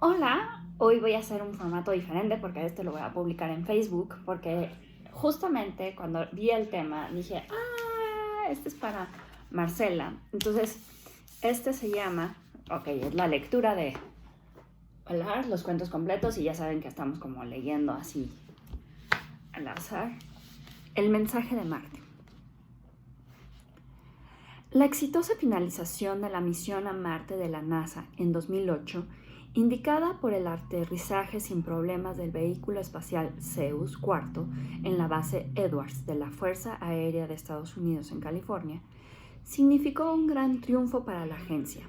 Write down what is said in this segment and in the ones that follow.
Hola, hoy voy a hacer un formato diferente porque este lo voy a publicar en Facebook porque justamente cuando vi el tema dije, este es para Marcela. Entonces, este se llama, es la lectura de hablar los cuentos completos y ya saben que estamos como leyendo así al azar. El mensaje de Marte. La exitosa finalización de la misión a Marte de la NASA en 2008, indicada por el aterrizaje sin problemas del vehículo espacial Zeus IV en la base Edwards de la Fuerza Aérea de Estados Unidos en California, significó un gran triunfo para la agencia.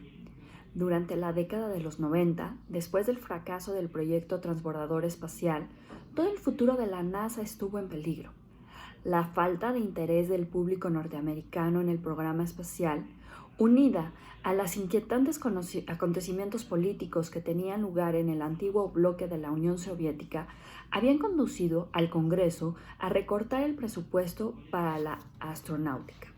Durante la década de los 90, después del fracaso del proyecto transbordador espacial, todo el futuro de la NASA estuvo en peligro. La falta de interés del público norteamericano en el programa espacial, unida a los inquietantes acontecimientos políticos que tenían lugar en el antiguo bloque de la Unión Soviética, habían conducido al Congreso a recortar el presupuesto para la astronáutica.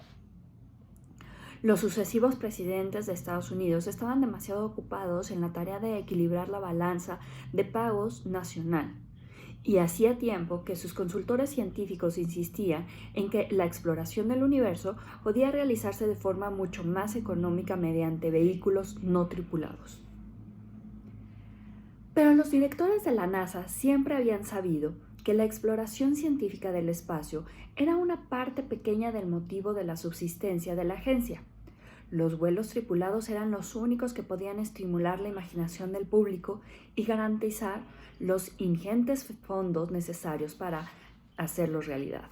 Los sucesivos presidentes de Estados Unidos estaban demasiado ocupados en la tarea de equilibrar la balanza de pagos nacional, y hacía tiempo que sus consultores científicos insistían en que la exploración del universo podía realizarse de forma mucho más económica mediante vehículos no tripulados. Pero los directores de la NASA siempre habían sabido que la exploración científica del espacio era una parte pequeña del motivo de la subsistencia de la agencia. Los vuelos tripulados eran los únicos que podían estimular la imaginación del público y garantizar los ingentes fondos necesarios para hacerlos realidad.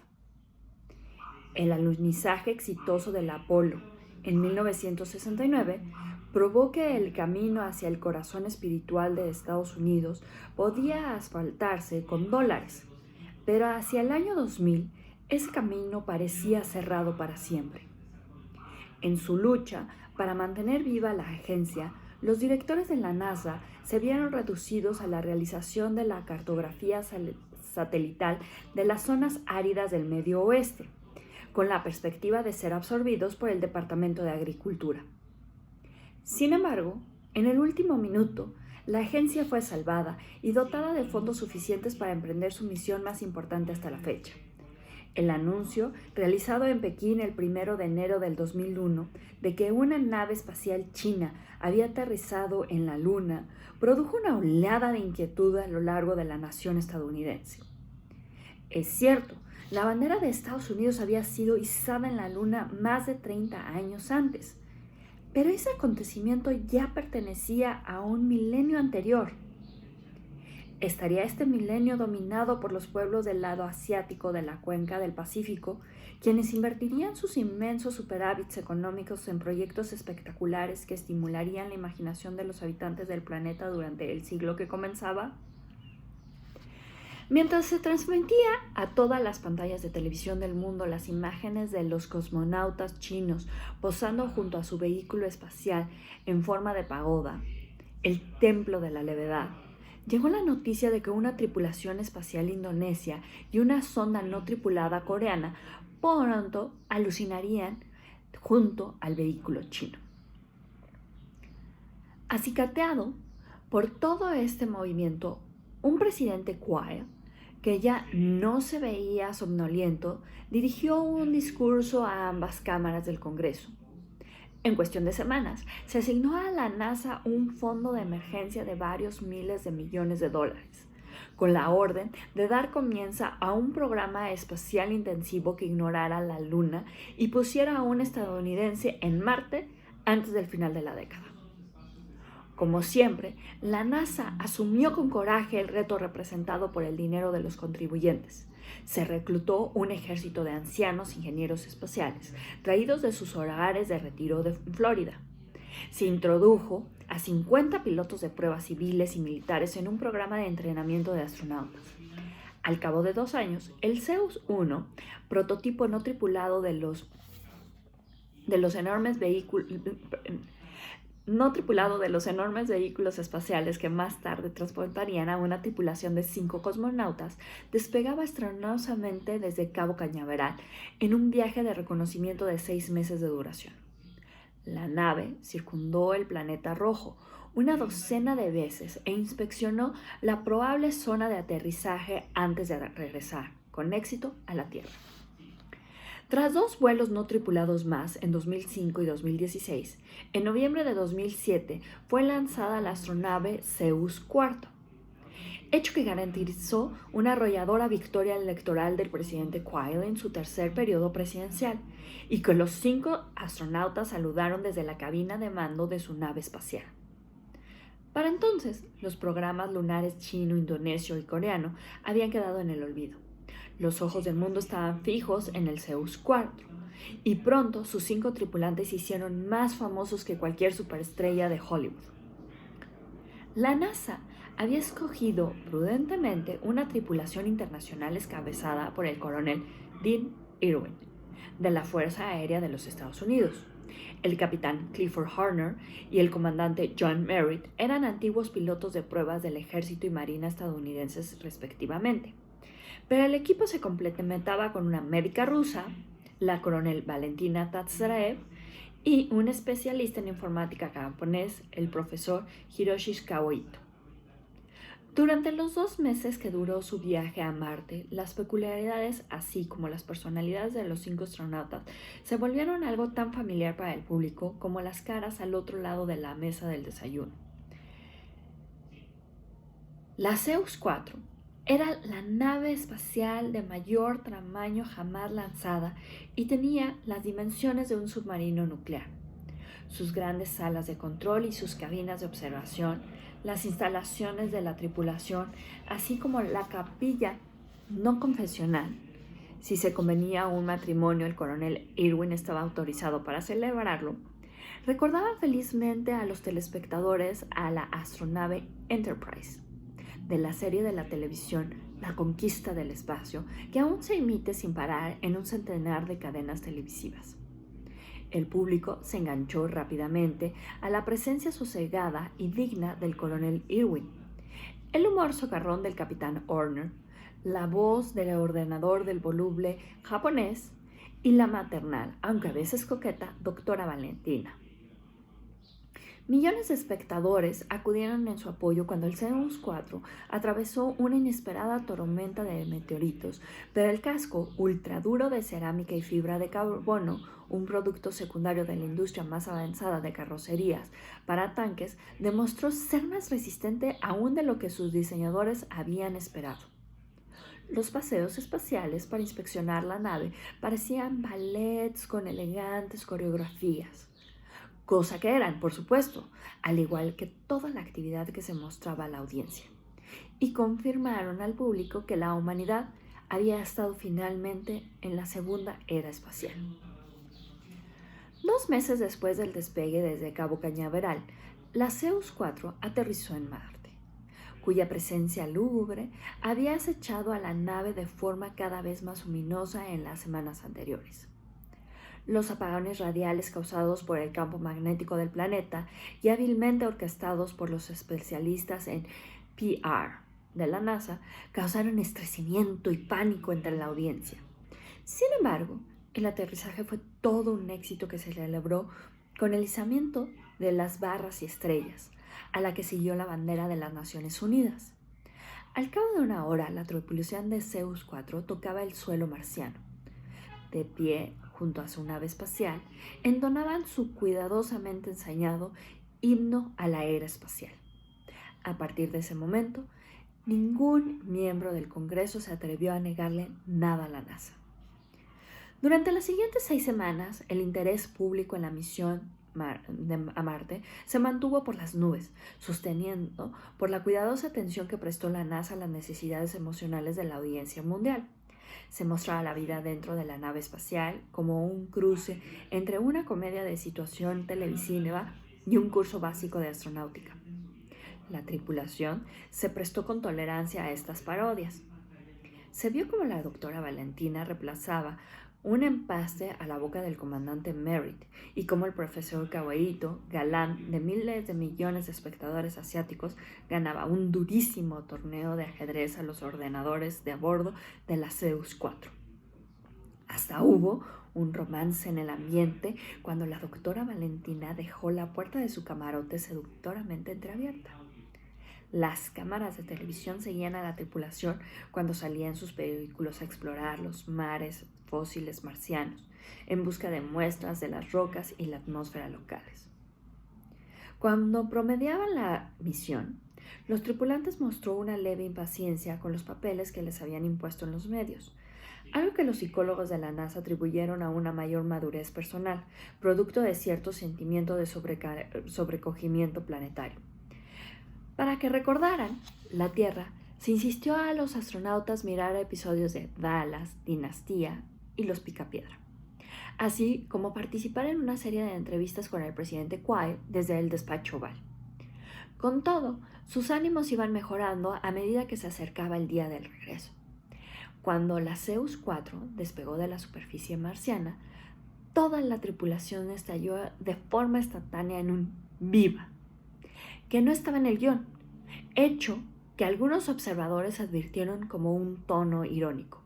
El alunizaje exitoso del Apolo en 1969 probó que el camino hacia el corazón espiritual de Estados Unidos podía asfaltarse con dólares, pero hacia el año 2000 ese camino parecía cerrado para siempre. En su lucha para mantener viva la agencia, los directores de la NASA se vieron reducidos a la realización de la cartografía satelital de las zonas áridas del Medio Oeste, con la perspectiva de ser absorbidos por el Departamento de Agricultura. Sin embargo, en el último minuto, la agencia fue salvada y dotada de fondos suficientes para emprender su misión más importante hasta la fecha. El anuncio, realizado en Pekín el 1 de enero del 2001, de que una nave espacial china había aterrizado en la Luna, produjo una oleada de inquietud a lo largo de la nación estadounidense. Es cierto, la bandera de Estados Unidos había sido izada en la Luna más de 30 años antes, pero ese acontecimiento ya pertenecía a un milenio anterior. ¿Estaría este milenio dominado por los pueblos del lado asiático de la cuenca del Pacífico, quienes invertirían sus inmensos superávits económicos en proyectos espectaculares que estimularían la imaginación de los habitantes del planeta durante el siglo que comenzaba? Mientras se transmitía a todas las pantallas de televisión del mundo las imágenes de los cosmonautas chinos posando junto a su vehículo espacial en forma de pagoda, el templo de la levedad, llegó la noticia de que una tripulación espacial indonesia y una sonda no tripulada coreana pronto alucinarían junto al vehículo chino. Acicateado por todo este movimiento, un presidente Kuai, que ya no se veía somnoliento, dirigió un discurso a ambas cámaras del Congreso. En cuestión de semanas, se asignó a la NASA un fondo de emergencia de varios miles de millones de dólares, con la orden de dar comienzo a un programa espacial intensivo que ignorara la Luna y pusiera a un estadounidense en Marte antes del final de la década. Como siempre, la NASA asumió con coraje el reto representado por el dinero de los contribuyentes. Se reclutó un ejército de ancianos ingenieros espaciales, traídos de sus hogares de retiro de Florida. Se introdujo a 50 pilotos de pruebas civiles y militares en un programa de entrenamiento de astronautas. Al cabo de 2 años, el Zeus 1, prototipo no tripulado de los enormes vehículos espaciales que más tarde transportarían a una tripulación de 5 cosmonautas, despegaba estrepitosamente desde Cabo Cañaveral en un viaje de reconocimiento de 6 meses de duración. La nave circundó el planeta rojo una docena de veces e inspeccionó la probable zona de aterrizaje antes de regresar con éxito a la Tierra. Tras 2 vuelos no tripulados más en 2005 y 2016, en noviembre de 2007 fue lanzada la astronave Zeus IV, hecho que garantizó una arrolladora victoria electoral del presidente Quayle en su tercer periodo presidencial y que los 5 astronautas saludaron desde la cabina de mando de su nave espacial. Para entonces, los programas lunares chino, indonesio y coreano habían quedado en el olvido. Los ojos del mundo estaban fijos en el Zeus IV, y pronto sus 5 tripulantes se hicieron más famosos que cualquier superestrella de Hollywood. La NASA había escogido prudentemente una tripulación internacional encabezada por el coronel Dean Irwin, de la Fuerza Aérea de los Estados Unidos. El capitán Clifford Horner y el comandante John Merritt eran antiguos pilotos de pruebas del Ejército y Marina estadounidenses respectivamente. Pero el equipo se complementaba con una médica rusa, la coronel Valentina Tatsarev, y un especialista en informática japonés, el profesor Hiroshi Kawaito. Durante los 2 meses que duró su viaje a Marte, las peculiaridades, así como las personalidades de los 5 astronautas, se volvieron algo tan familiar para el público como las caras al otro lado de la mesa del desayuno. La Zeus IV era la nave espacial de mayor tamaño jamás lanzada y tenía las dimensiones de un submarino nuclear. Sus grandes salas de control y sus cabinas de observación, las instalaciones de la tripulación, así como la capilla no confesional. Si se convenía un matrimonio, el coronel Irwin estaba autorizado para celebrarlo. Recordaban felizmente a los telespectadores a la astronave Enterprise, de la serie de la televisión La Conquista del Espacio, que aún se emite sin parar en un centenar de cadenas televisivas. El público se enganchó rápidamente a la presencia sosegada y digna del coronel Irwin, el humor socarrón del capitán Horner, la voz del ordenador del voluble japonés y la maternal, aunque a veces coqueta, doctora Valentina. Millones de espectadores acudieron en su apoyo cuando el Zeus IV atravesó una inesperada tormenta de meteoritos, pero el casco ultraduro de cerámica y fibra de carbono, un producto secundario de la industria más avanzada de carrocerías para tanques, demostró ser más resistente aún de lo que sus diseñadores habían esperado. Los paseos espaciales para inspeccionar la nave parecían ballets con elegantes coreografías. Cosa que eran, por supuesto, al igual que toda la actividad que se mostraba a la audiencia, y confirmaron al público que la humanidad había estado finalmente en la segunda era espacial. 2 meses después del despegue desde Cabo Cañaveral, la Zeus IV aterrizó en Marte, cuya presencia lúgubre había acechado a la nave de forma cada vez más luminosa en las semanas anteriores. Los apagones radiales causados por el campo magnético del planeta y hábilmente orquestados por los especialistas en PR de la NASA causaron estreñimiento y pánico entre la audiencia. Sin embargo, el aterrizaje fue todo un éxito que se celebró con el izamiento de las barras y estrellas, a la que siguió la bandera de las Naciones Unidas. Al cabo de 1 hora, la tripulación de Zeus IV tocaba el suelo marciano. De pie, junto a su nave espacial, entonaban su cuidadosamente ensayado himno a la era espacial. A partir de ese momento, ningún miembro del Congreso se atrevió a negarle nada a la NASA. Durante las siguientes 6 semanas, el interés público en la misión a Marte se mantuvo por las nubes, sosteniendo por la cuidadosa atención que prestó la NASA a las necesidades emocionales de la audiencia mundial. Se mostraba la vida dentro de la nave espacial como un cruce entre una comedia de situación televisiva y un curso básico de astronáutica. La tripulación se prestó con tolerancia a estas parodias. Se vio como la doctora Valentina reemplazaba un empaste a la boca del comandante Merritt y como el profesor Kawaito, galán de miles de millones de espectadores asiáticos, ganaba un durísimo torneo de ajedrez a los ordenadores de a bordo de la Zeus IV. Hasta hubo un romance en el ambiente cuando la doctora Valentina dejó la puerta de su camarote seductoramente entreabierta. Las cámaras de televisión seguían a la tripulación cuando salía en sus vehículos a explorar los mares fósiles marcianos, en busca de muestras de las rocas y la atmósfera locales. Cuando promediaban la misión, los tripulantes mostró una leve impaciencia con los papeles que les habían impuesto en los medios, algo que los psicólogos de la NASA atribuyeron a una mayor madurez personal, producto de cierto sentimiento de sobrecogimiento planetario. Para que recordaran la Tierra, se insistió a los astronautas mirar episodios de Dallas, Dinastía y Los Picapiedra, así como participar en una serie de entrevistas con el presidente Quaid desde el despacho Oval. Con todo, sus ánimos iban mejorando a medida que se acercaba el día del regreso. Cuando la Zeus 4 despegó de la superficie marciana, toda la tripulación estalló de forma instantánea en un ¡viva!, que no estaba en el guión, hecho que algunos observadores advirtieron como un tono irónico.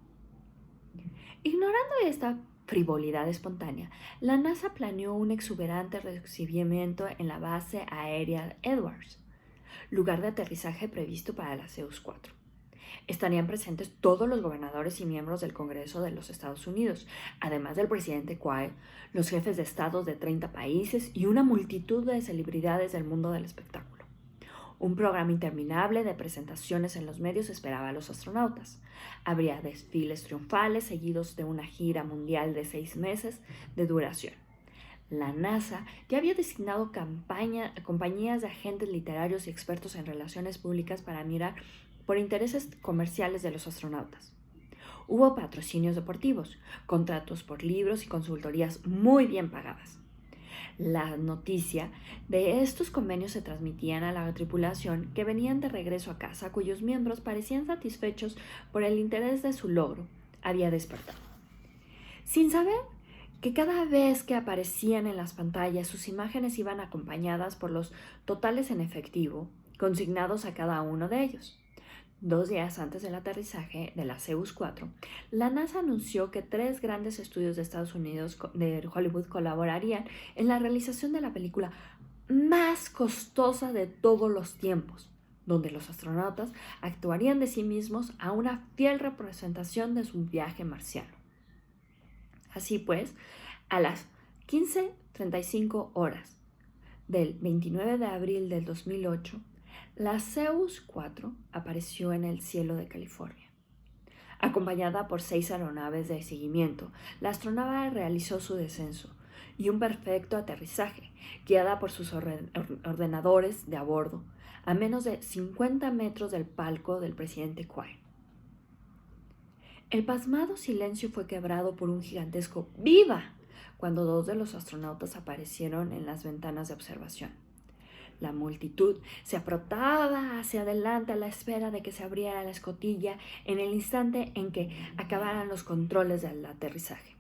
Ignorando esta frivolidad espontánea, la NASA planeó un exuberante recibimiento en la base aérea Edwards, lugar de aterrizaje previsto para la Zeus 4. Estarían presentes todos los gobernadores y miembros del Congreso de los Estados Unidos, además del presidente Quaid, los jefes de estados de 30 países y una multitud de celebridades del mundo del espectáculo. Un programa interminable de presentaciones en los medios esperaba a los astronautas. Habría desfiles triunfales seguidos de una gira mundial de 6 meses de duración. La NASA ya había designado compañías de agentes literarios y expertos en relaciones públicas para mirar por intereses comerciales de los astronautas. Hubo patrocinios deportivos, contratos por libros y consultorías muy bien pagadas. La noticia de estos convenios se transmitían a la tripulación que venían de regreso a casa, cuyos miembros parecían satisfechos por el interés de su logro había despertado. Sin saber que cada vez que aparecían en las pantallas sus imágenes iban acompañadas por los totales en efectivo consignados a cada uno de ellos. 2 días antes del aterrizaje de la Zeus 4, la NASA anunció que 3 grandes estudios de Estados Unidos de Hollywood colaborarían en la realización de la película más costosa de todos los tiempos, donde los astronautas actuarían de sí mismos a una fiel representación de su viaje marciano. Así pues, a las 15:35 horas del 29 de abril del 2008, la Zeus 4 apareció en el cielo de California. Acompañada por 6 aeronaves de seguimiento, la astronave realizó su descenso y un perfecto aterrizaje, guiada por sus ordenadores de a bordo, a menos de 50 metros del palco del presidente Quaid. El pasmado silencio fue quebrado por un gigantesco ¡viva!, cuando 2 de los astronautas aparecieron en las ventanas de observación. La multitud se aprotaba hacia adelante a la espera de que se abriera la escotilla en el instante en que acabaran los controles del aterrizaje.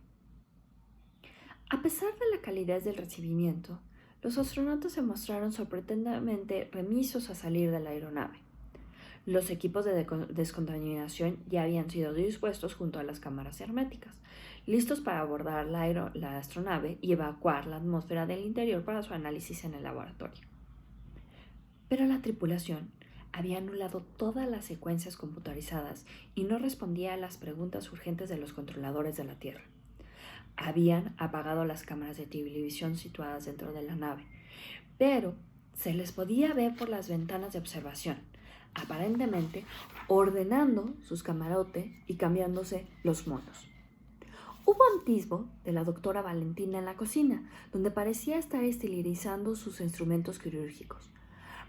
A pesar de la calidez del recibimiento, los astronautas se mostraron sorprendentemente remisos a salir de la aeronave. Los equipos de descontaminación ya habían sido dispuestos junto a las cámaras herméticas, listos para abordar la astronave y evacuar la atmósfera del interior para su análisis en el laboratorio. Pero la tripulación había anulado todas las secuencias computarizadas y no respondía a las preguntas urgentes de los controladores de la Tierra. Habían apagado las cámaras de televisión situadas dentro de la nave, pero se les podía ver por las ventanas de observación, aparentemente ordenando sus camarotes y cambiándose los monos. Hubo un atisbo de la doctora Valentina en la cocina, donde parecía estar esterilizando sus instrumentos quirúrgicos.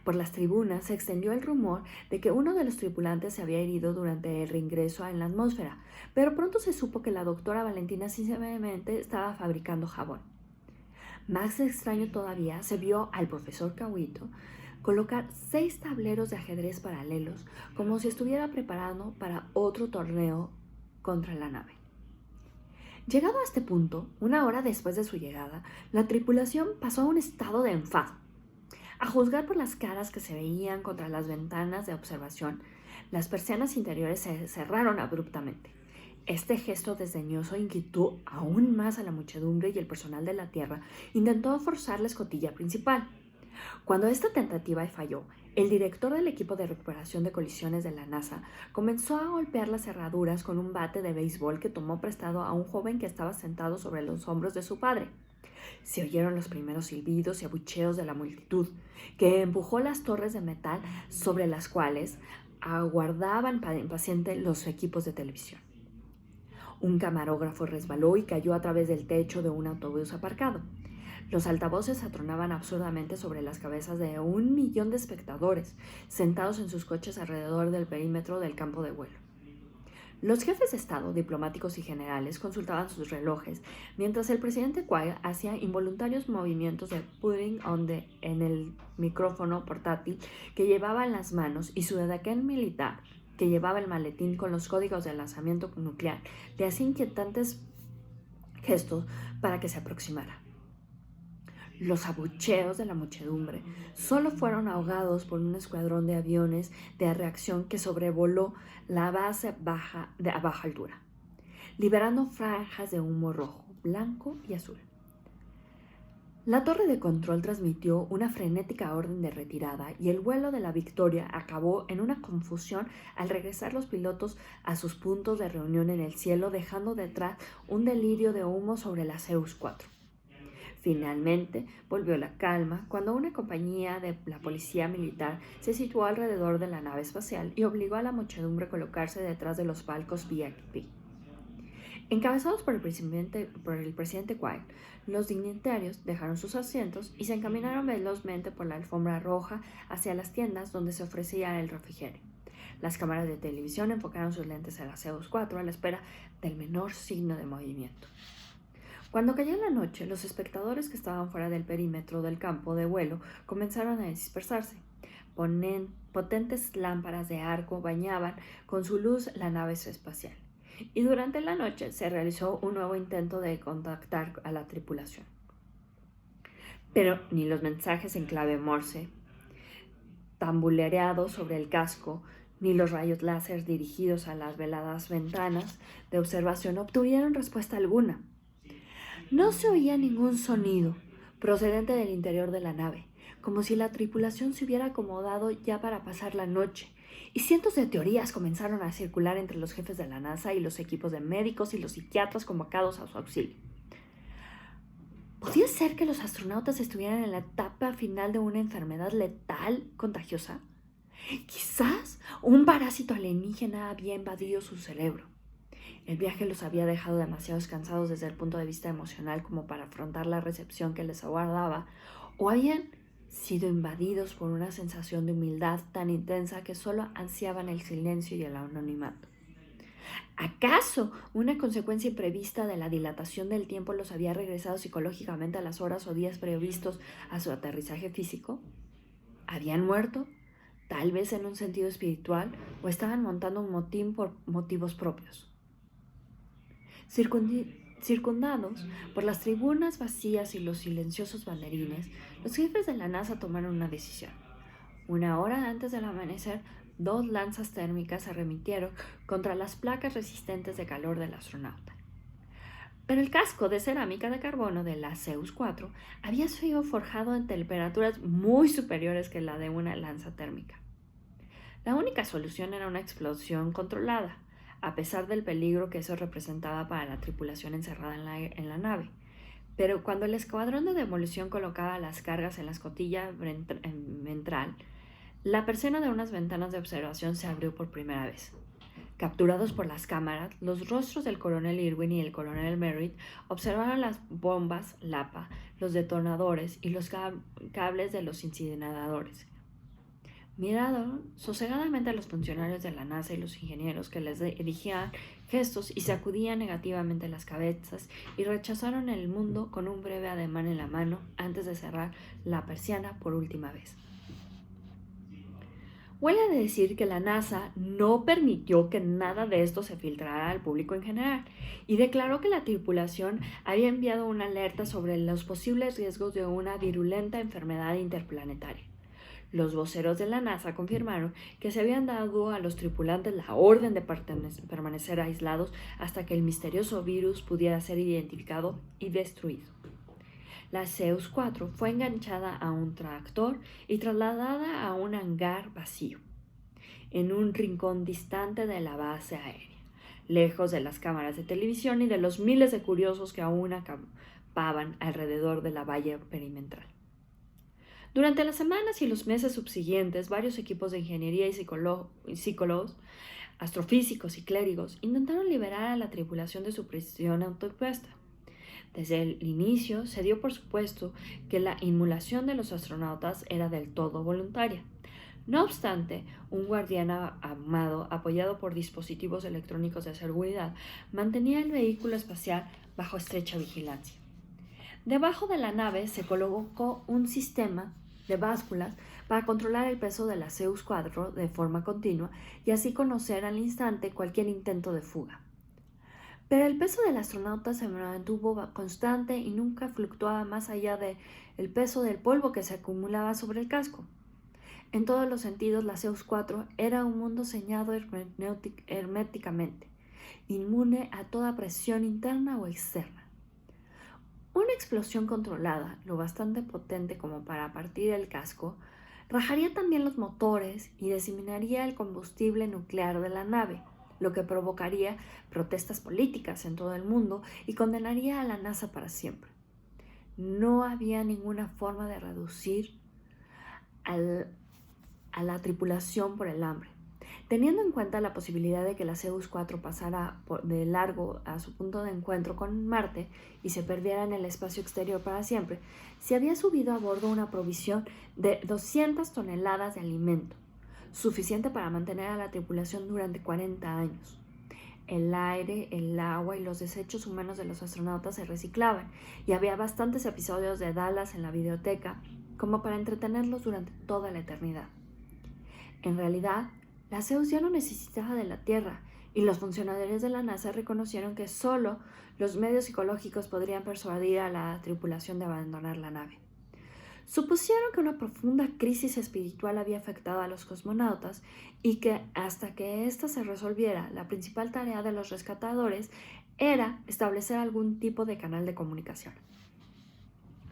Por las tribunas se extendió el rumor de que uno de los tripulantes se había herido durante el reingreso en la atmósfera, pero pronto se supo que la doctora Valentina simplemente estaba fabricando jabón. Más extraño todavía se vio al profesor Cahuito colocar 6 tableros de ajedrez paralelos, como si estuviera preparando para otro torneo contra la nave. Llegado a este punto, 1 hora después de su llegada, la tripulación pasó a un estado de enfado. A juzgar por las caras que se veían contra las ventanas de observación, las persianas interiores se cerraron abruptamente Este gesto desdeñoso inquietó aún más a la muchedumbre y el personal de la Tierra intentó forzar la escotilla principal. Cuando esta tentativa falló, el director del equipo de recuperación de colisiones de la NASA comenzó a golpear las cerraduras con un bate de béisbol que tomó prestado a un joven que estaba sentado sobre los hombros de su padre. Se oyeron los primeros silbidos y abucheos de la multitud, que empujó las torres de metal sobre las cuales aguardaban impaciente los equipos de televisión. Un camarógrafo resbaló y cayó a través del techo de un autobús aparcado. Los altavoces atronaban absurdamente sobre las cabezas de 1 millón de espectadores, sentados en sus coches alrededor del perímetro del campo de vuelo. Los jefes de Estado, diplomáticos y generales consultaban sus relojes, mientras el presidente Quayle hacía involuntarios movimientos de pudding en el micrófono portátil que llevaba en las manos, y su edecán militar, que llevaba el maletín con los códigos de lanzamiento nuclear, le hacía inquietantes gestos para que se aproximara. Los abucheos de la muchedumbre solo fueron ahogados por un escuadrón de aviones de reacción que sobrevoló la base a baja altura, liberando franjas de humo rojo, blanco y azul. La torre de control transmitió una frenética orden de retirada y el vuelo de la Victoria acabó en una confusión al regresar los pilotos a sus puntos de reunión en el cielo, dejando detrás un delirio de humo sobre la Zeus 4. Finalmente volvió la calma cuando una compañía de la policía militar se situó alrededor de la nave espacial y obligó a la muchedumbre a colocarse detrás de los palcos VIP. Encabezados por el presidente Quayle, los dignatarios dejaron sus asientos y se encaminaron velozmente por la alfombra roja hacia las tiendas donde se ofrecía el refrigerio. Las cámaras de televisión enfocaron sus lentes a la Zeus 4 a la espera del menor signo de movimiento. Cuando cayó la noche, los espectadores que estaban fuera del perímetro del campo de vuelo comenzaron a dispersarse. Potentes lámparas de arco bañaban con su luz la nave espacial. Y durante la noche se realizó un nuevo intento de contactar a la tripulación. Pero ni los mensajes en clave Morse, tambuleados sobre el casco, ni los rayos láser dirigidos a las veladas ventanas de observación obtuvieron respuesta alguna. No se oía ningún sonido procedente del interior de la nave, como si la tripulación se hubiera acomodado ya para pasar la noche, y cientos de teorías comenzaron a circular entre los jefes de la NASA y los equipos de médicos y los psiquiatras convocados a su auxilio. ¿Podía ser que los astronautas estuvieran en la etapa final de una enfermedad letal contagiosa? Quizás un parásito alienígena había invadido su cerebro. El viaje los había dejado demasiado cansados desde el punto de vista emocional como para afrontar la recepción que les aguardaba, o habían sido invadidos por una sensación de humildad tan intensa que solo ansiaban el silencio y el anonimato. ¿Acaso una consecuencia imprevista de la dilatación del tiempo los había regresado psicológicamente a las horas o días previstos a su aterrizaje físico? ¿Habían muerto? Tal vez en un sentido espiritual, o estaban montando un motín por motivos propios. Circundados por las tribunas vacías y los silenciosos banderines, los jefes de la NASA tomaron una decisión. 1 hora antes del amanecer, 2 lanzas térmicas se arremetieron contra las placas resistentes de calor del astronauta. Pero el casco de cerámica de carbono de la Zeus 4 había sido forjado en temperaturas muy superiores que la de una lanza térmica. La única solución era una explosión controlada, a pesar del peligro que eso representaba para la tripulación encerrada en la nave. Pero cuando el escuadrón de demolición colocaba las cargas en la escotilla ventral, la persiana de unas ventanas de observación se abrió por primera vez. Capturados por las cámaras, los rostros del coronel Irwin y el coronel Merritt observaron las bombas Lapa, los detonadores y los cables de los incineradores. Miraron sosegadamente a los funcionarios de la NASA y los ingenieros que les dirigían gestos y sacudían negativamente las cabezas, y rechazaron el mundo con un breve ademán en la mano antes de cerrar la persiana por última vez. Huele a decir que la NASA no permitió que nada de esto se filtrara al público en general, y declaró que la tripulación había enviado una alerta sobre los posibles riesgos de una virulenta enfermedad interplanetaria. Los voceros de la NASA confirmaron que se habían dado a los tripulantes la orden de permanecer aislados hasta que el misterioso virus pudiera ser identificado y destruido. La Zeus 4 fue enganchada a un tractor y trasladada a un hangar vacío, en un rincón distante de la base aérea, lejos de las cámaras de televisión y de los miles de curiosos que aún acampaban alrededor de la valla perimetral. Durante las semanas y los meses subsiguientes, varios equipos de ingeniería y psicólogos, astrofísicos y clérigos intentaron liberar a la tripulación de su prisión autoimpuesta. Desde el inicio se dio por supuesto que la inmolación de los astronautas era del todo voluntaria. No obstante, un guardián armado, apoyado por dispositivos electrónicos de seguridad, mantenía el vehículo espacial bajo estrecha vigilancia. Debajo de la nave se colocó un sistema de básculas para controlar el peso de la Zeus 4 de forma continua y así conocer al instante cualquier intento de fuga. Pero el peso del astronauta se mantuvo constante y nunca fluctuaba más allá del peso del polvo que se acumulaba sobre el casco. En todos los sentidos, la Zeus 4 era un mundo sellado herméticamente, inmune a toda presión interna o externa. Una explosión controlada, lo bastante potente como para partir el casco, rajaría también los motores y diseminaría el combustible nuclear de la nave, lo que provocaría protestas políticas en todo el mundo y condenaría a la NASA para siempre. No había ninguna forma de reducir a la tripulación por el hambre. Teniendo en cuenta la posibilidad de que la Zeus 4 pasara de largo a su punto de encuentro con Marte y se perdiera en el espacio exterior para siempre, se había subido a bordo una provisión de 200 toneladas de alimento, suficiente para mantener a la tripulación durante 40 años. El aire, el agua y los desechos humanos de los astronautas se reciclaban y había bastantes episodios de Dallas en la videoteca como para entretenerlos durante toda la eternidad. En realidad, la Zeus ya no necesitaba de la Tierra y los funcionarios de la NASA reconocieron que solo los medios psicológicos podrían persuadir a la tripulación de abandonar la nave. Supusieron que una profunda crisis espiritual había afectado a los cosmonautas y que hasta que ésta se resolviera, la principal tarea de los rescatadores era establecer algún tipo de canal de comunicación.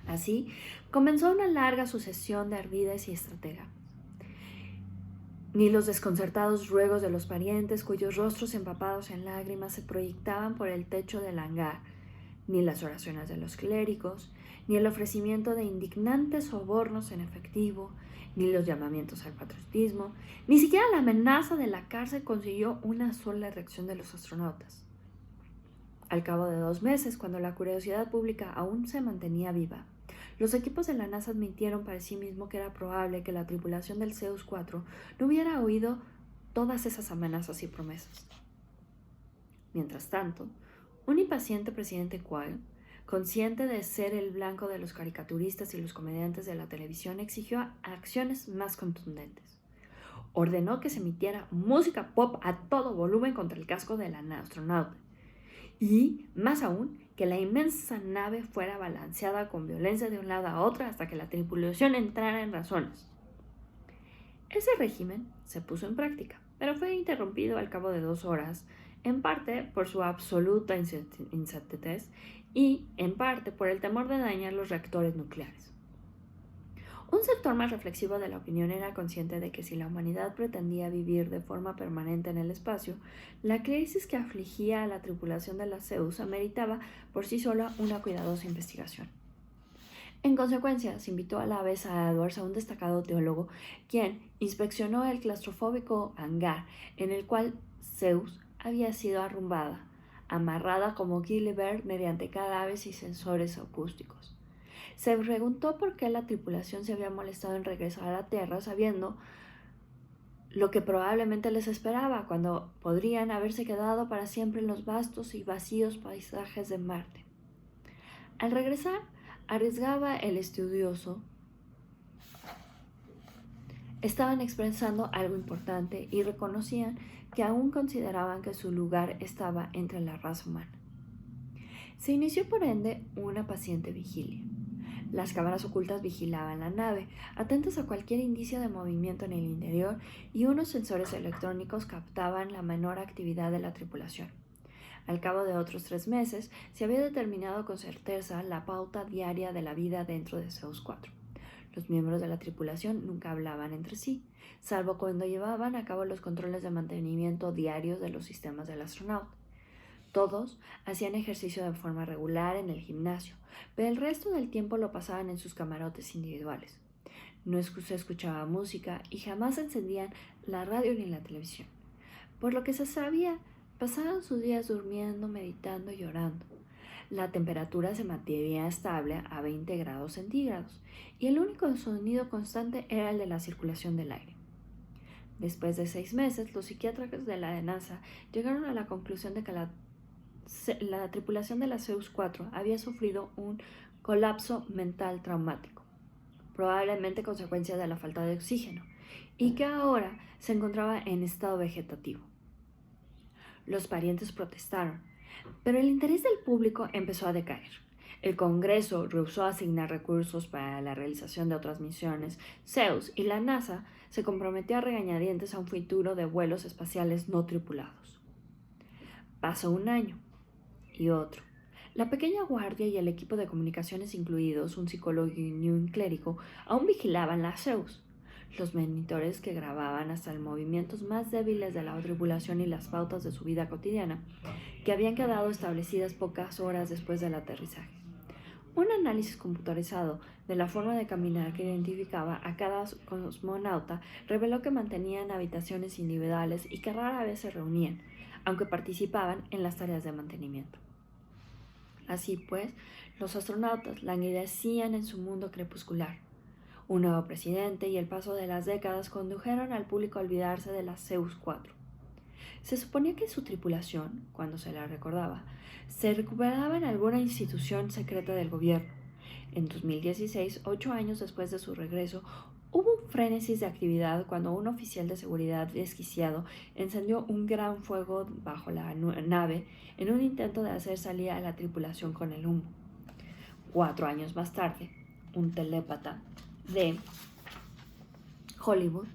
Así, comenzó una larga sucesión de ardides y estrategas. Ni los desconcertados ruegos de los parientes cuyos rostros empapados en lágrimas se proyectaban por el techo del hangar, ni las oraciones de los clérigos, ni el ofrecimiento de indignantes sobornos en efectivo, ni los llamamientos al patriotismo, ni siquiera la amenaza de la cárcel consiguió una sola reacción de los astronautas. Al cabo de 2 meses, cuando la curiosidad pública aún se mantenía viva, los equipos de la NASA admitieron para sí mismos que era probable que la tripulación del Zeus 4 no hubiera oído todas esas amenazas y promesas. Mientras tanto, un impaciente presidente Quayle, consciente de ser el blanco de los caricaturistas y los comediantes de la televisión, exigió acciones más contundentes. Ordenó que se emitiera música pop a todo volumen contra el casco de la astronauta y, más aún, que la inmensa nave fuera balanceada con violencia de un lado a otro hasta que la tripulación entrara en razones. Ese régimen se puso en práctica, pero fue interrumpido al cabo de 2 horas, en parte por su absoluta insensatez y en parte por el temor de dañar los reactores nucleares. Un sector más reflexivo de la opinión era consciente de que si la humanidad pretendía vivir de forma permanente en el espacio, la crisis que afligía a la tripulación de la Zeus ameritaba por sí sola una cuidadosa investigación. En consecuencia, se invitó a la vez a Edwards, a un destacado teólogo, quien inspeccionó el claustrofóbico hangar en el cual Zeus había sido arrumbada, amarrada como Gilbert mediante cadáveres y sensores acústicos. Se preguntó por qué la tripulación se había molestado en regresar a la Tierra sabiendo lo que probablemente les esperaba cuando podrían haberse quedado para siempre en los vastos y vacíos paisajes de Marte. Al regresar, arriesgaba el estudioso. Estaban expresando algo importante y reconocían que aún consideraban que su lugar estaba entre la raza humana. Se inició por ende una paciente vigilia. Las cámaras ocultas vigilaban la nave, atentas a cualquier indicio de movimiento en el interior, y unos sensores electrónicos captaban la menor actividad de la tripulación. Al cabo de otros 3 meses, se había determinado con certeza la pauta diaria de la vida dentro de Zeus 4. Los miembros de la tripulación nunca hablaban entre sí, salvo cuando llevaban a cabo los controles de mantenimiento diarios de los sistemas del astronauta. Todos hacían ejercicio de forma regular en el gimnasio, pero el resto del tiempo lo pasaban en sus camarotes individuales. No se escuchaba música y jamás encendían la radio ni la televisión. Por lo que se sabía, pasaban sus días durmiendo, meditando y orando. La temperatura se mantenía estable a 20 grados centígrados y el único sonido constante era el de la circulación del aire. Después de 6 meses, los psiquiatras de la NASA llegaron a la conclusión de que la tripulación de la Zeus 4 había sufrido un colapso mental traumático, probablemente consecuencia de la falta de oxígeno, y que ahora se encontraba en estado vegetativo. Los parientes protestaron, pero el interés del público empezó a decaer. El Congreso rehusó asignar recursos para la realización de otras misiones. Zeus y la NASA se comprometió a regañadientes a un futuro de vuelos espaciales no tripulados. Pasó un año y otro. La pequeña guardia y el equipo de comunicaciones, incluidos un psicólogo y un clérigo, aún vigilaban la Zeus. Los monitores que grababan hasta los movimientos más débiles de la tripulación y las pautas de su vida cotidiana, que habían quedado establecidas pocas horas después del aterrizaje. Un análisis computarizado de la forma de caminar que identificaba a cada cosmonauta reveló que mantenían habitaciones individuales y que rara vez se reunían, aunque participaban en las tareas de mantenimiento. Así pues, los astronautas languidecían en su mundo crepuscular. Un nuevo presidente y el paso de las décadas condujeron al público a olvidarse de la Zeus 4. Se suponía que su tripulación, cuando se la recordaba, se recuperaba en alguna institución secreta del gobierno. En 2016, 8 años después de su regreso, hubo un frenesis de actividad cuando un oficial de seguridad desquiciado encendió un gran fuego bajo la nave en un intento de hacer salir a la tripulación con el humo. 4 años más tarde, un telépata de Hollywood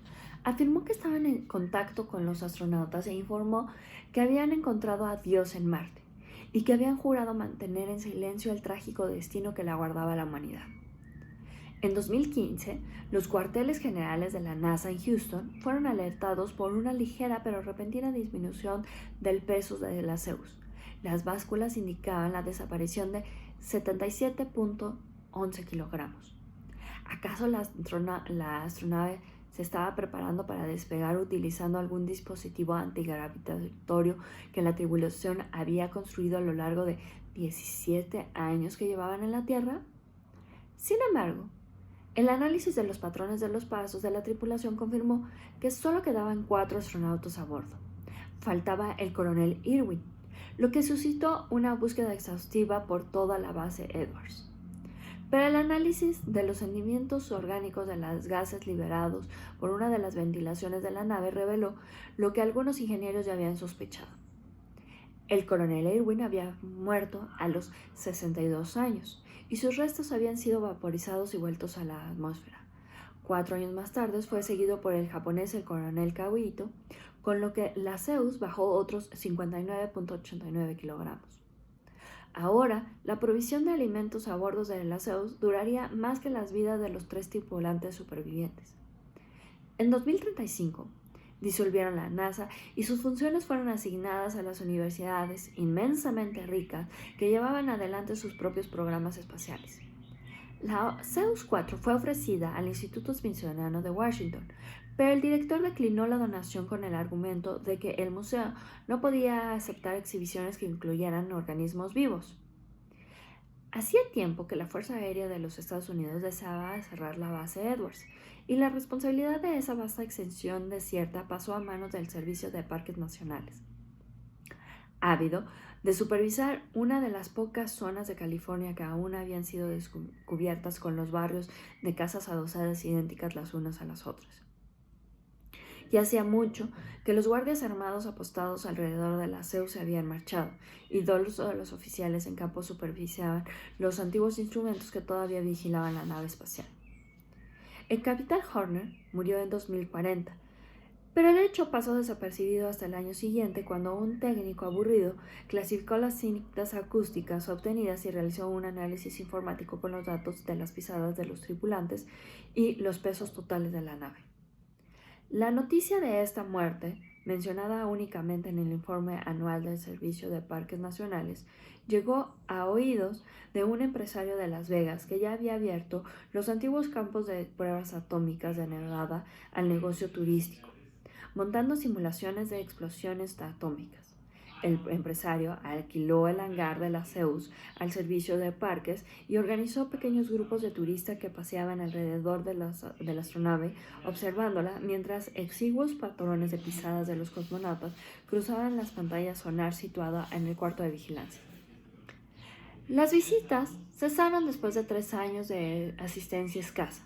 afirmó que estaban en contacto con los astronautas e informó que habían encontrado a Dios en Marte y que habían jurado mantener en silencio el trágico destino que le aguardaba a la humanidad. En 2015, los cuarteles generales de la NASA en Houston fueron alertados por una ligera pero repentina disminución del peso de la Zeus. Las básculas indicaban la desaparición de 77.11 kilogramos. ¿Acaso la astronave se estaba preparando para despegar utilizando algún dispositivo antigravitatorio que la tripulación había construido a lo largo de 17 años que llevaban en la Tierra? Sin embargo, el análisis de los patrones de los pasos de la tripulación confirmó que solo quedaban 4 astronautas a bordo. Faltaba el coronel Irwin, lo que suscitó una búsqueda exhaustiva por toda la base Edwards. Pero el análisis de los sentimientos orgánicos de los gases liberados por una de las ventilaciones de la nave reveló lo que algunos ingenieros ya habían sospechado. El coronel Irwin había muerto a los 62 años y sus restos habían sido vaporizados y vueltos a la atmósfera. 4 años más tarde fue seguido por el japonés el coronel Kawaito, con lo que la Zeus bajó otros 59.89 kilogramos. Ahora, la provisión de alimentos a bordo de la Zeus duraría más que las vidas de los 3 tripulantes supervivientes. En 2035, disolvieron la NASA y sus funciones fueron asignadas a las universidades inmensamente ricas que llevaban adelante sus propios programas espaciales. La Zeus 4 fue ofrecida al Instituto Smithsoniano de Washington, pero el director declinó la donación con el argumento de que el museo no podía aceptar exhibiciones que incluyeran organismos vivos. Hacía tiempo que la Fuerza Aérea de los Estados Unidos deseaba cerrar la base Edwards, y la responsabilidad de esa vasta extensión desierta pasó a manos del Servicio de Parques Nacionales. Ávido de supervisar una de las pocas zonas de California que aún habían sido descubiertas con los barrios de casas adosadas idénticas las unas a las otras. Y hacía mucho que los guardias armados apostados alrededor de la Zeus se habían marchado, y dos de los oficiales en campo supervisaban los antiguos instrumentos que todavía vigilaban la nave espacial. El capitán Horner murió en 2040, pero el hecho pasó desapercibido hasta el año siguiente, cuando un técnico aburrido clasificó las cintas acústicas obtenidas y realizó un análisis informático con los datos de las pisadas de los tripulantes y los pesos totales de la nave. La noticia de esta muerte, mencionada únicamente en el informe anual del Servicio de Parques Nacionales, llegó a oídos de un empresario de Las Vegas que ya había abierto los antiguos campos de pruebas atómicas de Nevada al negocio turístico, montando simulaciones de explosiones atómicas. El empresario alquiló el hangar de la Zeus al servicio de parques y organizó pequeños grupos de turistas que paseaban alrededor de la astronave observándola, mientras exiguos patrones de pisadas de los cosmonautas cruzaban las pantallas sonar situada en el cuarto de vigilancia. Las visitas cesaron después de 3 años de asistencia escasa.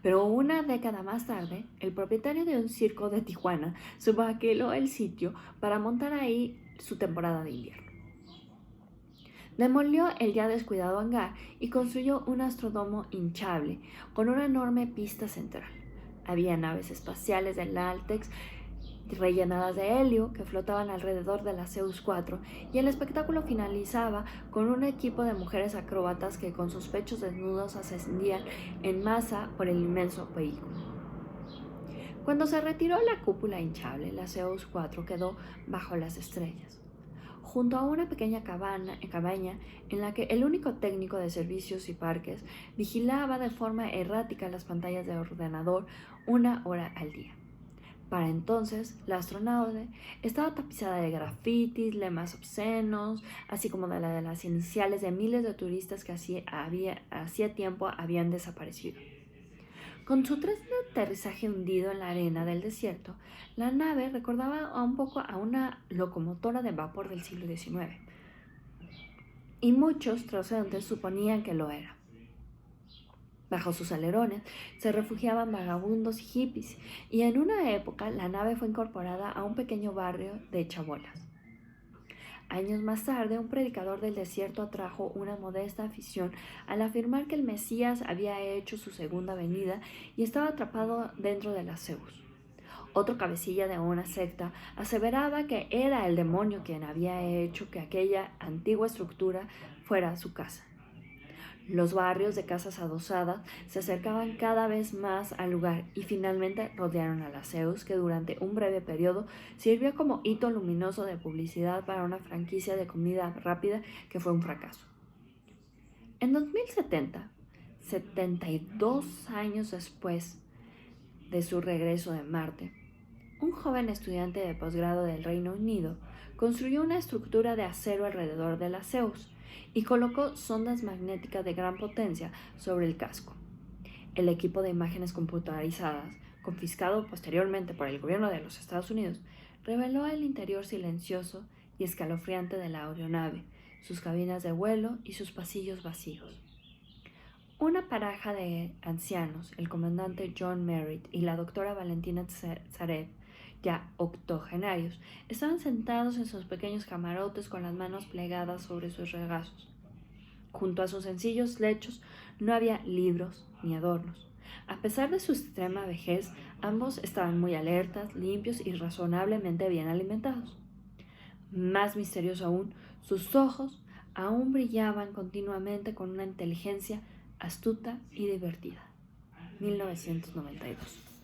Pero una década más tarde, el propietario de un circo de Tijuana subalquiló el sitio para montar ahí su temporada de invierno. Demolió el ya descuidado hangar y construyó un astródromo hinchable con una enorme pista central. Había naves espaciales de látex rellenadas de helio que flotaban alrededor de la Zeus 4, y el espectáculo finalizaba con un equipo de mujeres acróbatas que con sus pechos desnudos ascendían en masa por el inmenso vehículo. Cuando se retiró la cúpula hinchable, la Zeus 4 quedó bajo las estrellas, junto a una pequeña cabaña en la que el único técnico de servicios y parques vigilaba de forma errática las pantallas de ordenador 1 hora al día. Para entonces, la astronave estaba tapizada de grafitis, lemas obscenos, así como de las iniciales de miles de turistas que hacía tiempo habían desaparecido. Con su tren de aterrizaje hundido en la arena del desierto, la nave recordaba un poco a una locomotora de vapor del siglo XIX, y muchos transeúntes suponían que lo era. Bajo sus alerones se refugiaban vagabundos y hippies, y en una época la nave fue incorporada a un pequeño barrio de chabolas. Años más tarde, un predicador del desierto atrajo una modesta afición al afirmar que el Mesías había hecho su segunda venida y estaba atrapado dentro de la Zeus. Otro cabecilla de una secta aseveraba que era el demonio quien había hecho que aquella antigua estructura fuera su casa. Los barrios de casas adosadas se acercaban cada vez más al lugar y finalmente rodearon a la Zeus, que durante un breve periodo sirvió como hito luminoso de publicidad para una franquicia de comida rápida que fue un fracaso. En 2070, 72 años después de su regreso de Marte, un joven estudiante de posgrado del Reino Unido construyó una estructura de acero alrededor de la Zeus y colocó sondas magnéticas de gran potencia sobre el casco. El equipo de imágenes computarizadas, confiscado posteriormente por el gobierno de los Estados Unidos, reveló el interior silencioso y escalofriante de la aeronave, sus cabinas de vuelo y sus pasillos vacíos. Una pareja de ancianos, el comandante John Merritt y la doctora Valentina Zarev, ya octogenarios, estaban sentados en sus pequeños camarotes con las manos plegadas sobre sus regazos. Junto a sus sencillos lechos no había libros ni adornos. A pesar de su extrema vejez, ambos estaban muy alertas, limpios y razonablemente bien alimentados. Más misterioso aún, sus ojos aún brillaban continuamente con una inteligencia astuta y divertida. 1992.